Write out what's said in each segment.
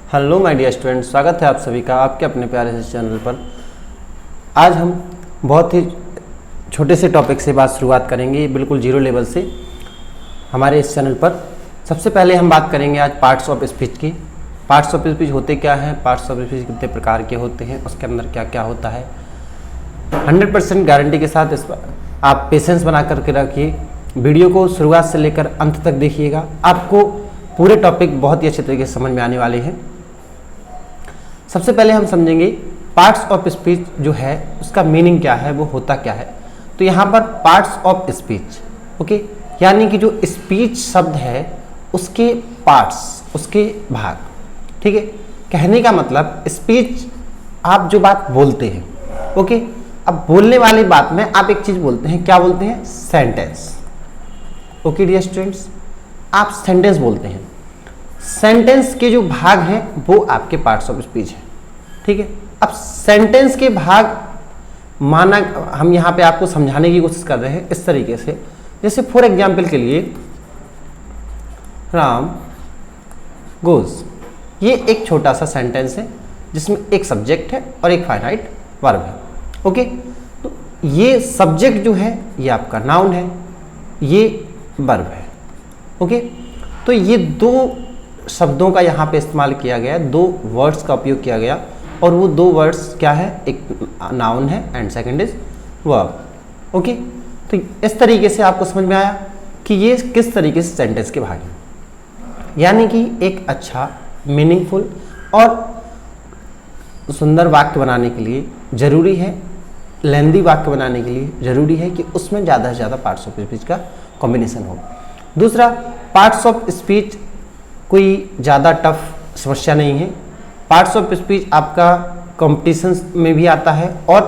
Hello my dear student, स्वागत है आप सभी का आपके अपने प्यारे से चैनल पर। आज हम बहुत ही छोटे से टॉपिक से बात शुरुआत करेंगे, बिल्कुल जीरो लेवल से हमारे इस चैनल पर। सबसे पहले हम बात करेंगे आज पार्ट्स ऑफ स्पीच की। पार्ट्स ऑफ स्पीच होते क्या हैं, पार्ट्स ऑफ स्पीच कितने प्रकार के होते हैं, उसके अंदर क्या क्या होता है। 100% गारंटी के साथ इस पर आप पेशेंस बना करके रखिए, वीडियो को शुरुआत से लेकर अंत तक देखिएगा। आपको पूरे टॉपिक बहुत ही अच्छे तरीके से समझ में आने वाले हैं। सबसे पहले हम समझेंगे पार्ट्स ऑफ स्पीच जो है उसका मीनिंग क्या है, वो होता क्या है। तो यहाँ पर पार्ट्स ऑफ स्पीच, ओके, यानी कि जो स्पीच शब्द है उसके पार्ट्स, उसके भाग, ठीक है। कहने का मतलब स्पीच आप जो बात बोलते हैं, ओके। अब बोलने वाली बात में आप एक चीज बोलते हैं, क्या बोलते हैं? सेंटेंस। ओके डियर स्टूडेंट्स, आप सेंटेंस बोलते हैं। सेंटेंस के जो भाग हैं वो आपके पार्ट्स ऑफ स्पीच है, ठीक है। अब सेंटेंस के भाग माना, हम यहाँ पे आपको समझाने की कोशिश कर रहे हैं इस तरीके से, जैसे फॉर एग्जाम्पल के लिए राम गोज, ये एक छोटा सा सेंटेंस है जिसमें एक सब्जेक्ट है और एक फाइनाइट वर्ब है, ओके। तो ये सब्जेक्ट जो है ये आपका नाउन है, ये वर्ब है, ओके। तो ये दो शब्दों का यहाँ पे इस्तेमाल किया गया, दो वर्ड्स का उपयोग किया गया, और वो दो वर्ड्स क्या है? एक नाउन है and second is verb, okay. तो इस तरीके से आपको समझ में आया कि ये किस तरीके से सेंटेंस के भाग हैं। यानी कि एक अच्छा मीनिंगफुल और सुंदर वाक्य बनाने के लिए जरूरी है, लेंदी वाक्य बनाने के लिए जरूरी है कि उसमें ज़्यादा से ज़्यादा पार्ट्स ऑफ स्पीच का कॉम्बिनेशन हो। दूसरा, पार्ट्स ऑफ स्पीच कोई ज़्यादा टफ समस्या नहीं है। पार्ट्स ऑफ स्पीच आपका कॉम्पिटिशन्स में भी आता है और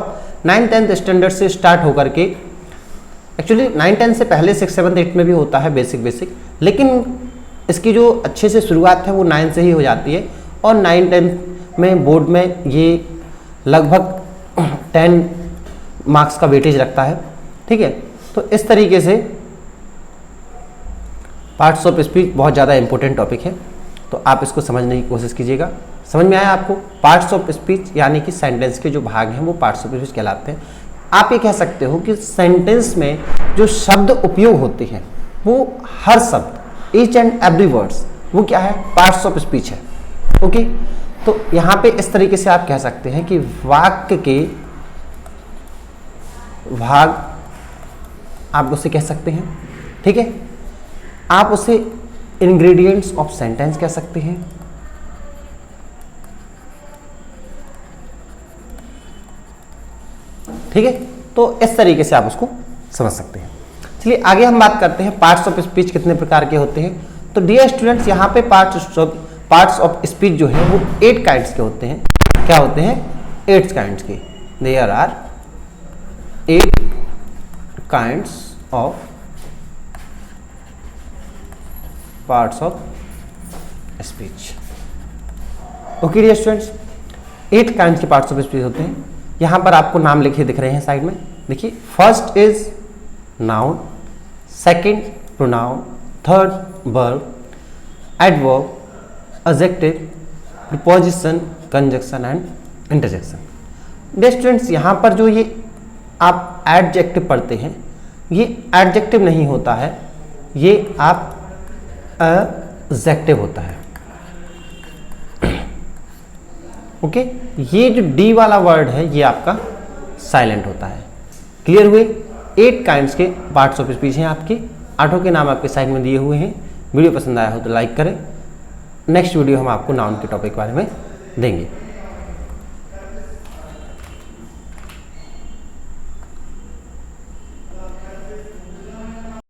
9th-10th स्टैंडर्ड से स्टार्ट होकर के, एक्चुअली 9th-10th से पहले 6th 7th 8th में भी होता है बेसिक, लेकिन इसकी जो अच्छे से शुरुआत है वो 9th से ही हो जाती है, और 9th-10th में बोर्ड में ये लगभग 10 मार्क्स का वेटेज रखता है, ठीक है। तो इस तरीके से पार्ट्स ऑफ स्पीच बहुत ज़्यादा इंपॉर्टेंट टॉपिक है, तो आप इसको समझने की कोशिश कीजिएगा। समझ में आया आपको? पार्ट्स ऑफ स्पीच यानी कि सेंटेंस के जो भाग हैं वो पार्ट्स ऑफ स्पीच कहलाते हैं। आप ये कह सकते हो कि सेंटेंस में जो शब्द उपयोग होते हैं वो हर शब्द, ईच एंड एवरी वर्ड्स, वो क्या है? पार्ट्स ऑफ स्पीच है, ओके। तो यहाँ पे इस तरीके से आप कह सकते हैं कि वाक्य के भाग आप उसे कह सकते हैं, ठीक है। आप उसे इंग्रेडिएंट्स ऑफ सेंटेंस कह सकते हैं, ठीक है। तो इस तरीके से आप उसको समझ सकते हैं। चलिए आगे हम बात करते हैं पार्ट्स ऑफ स्पीच कितने प्रकार के होते हैं। तो डियर स्टूडेंट्स, यहाँ पे पार्ट्स ऑफ स्पीच जो है वो 8 काइंड्स के होते हैं। क्या होते हैं? 8 काइंड्स के। There are 8 kinds of parts of speech, okay dear students. 8 kinds के पार्ट्स ऑफ स्पीच होते हैं। यहाँ पर आपको नाम लिखे दिख रहे हैं साइड में, देखिए। First is noun, second pronoun, third verb, adverb, adjective, preposition, conjunction and interjection. Dear students, यहाँ पर जो ये आप एडजेक्टिव पढ़ते हैं, ये एडजेक्टिव नहीं होता है, ये आप एडजेक्टिव होता है, ओके। ये जो डी वाला वर्ड है ये आपका साइलेंट होता है। क्लियर हुए? 8 काइंड्स के पार्ट्स ऑफ स्पीच हैं आपके। 8 के नाम आपके साइड में दिए हुए हैं। वीडियो पसंद आया हो तो लाइक करें। नेक्स्ट वीडियो हम आपको नाउन के टॉपिक के बारे में देंगे।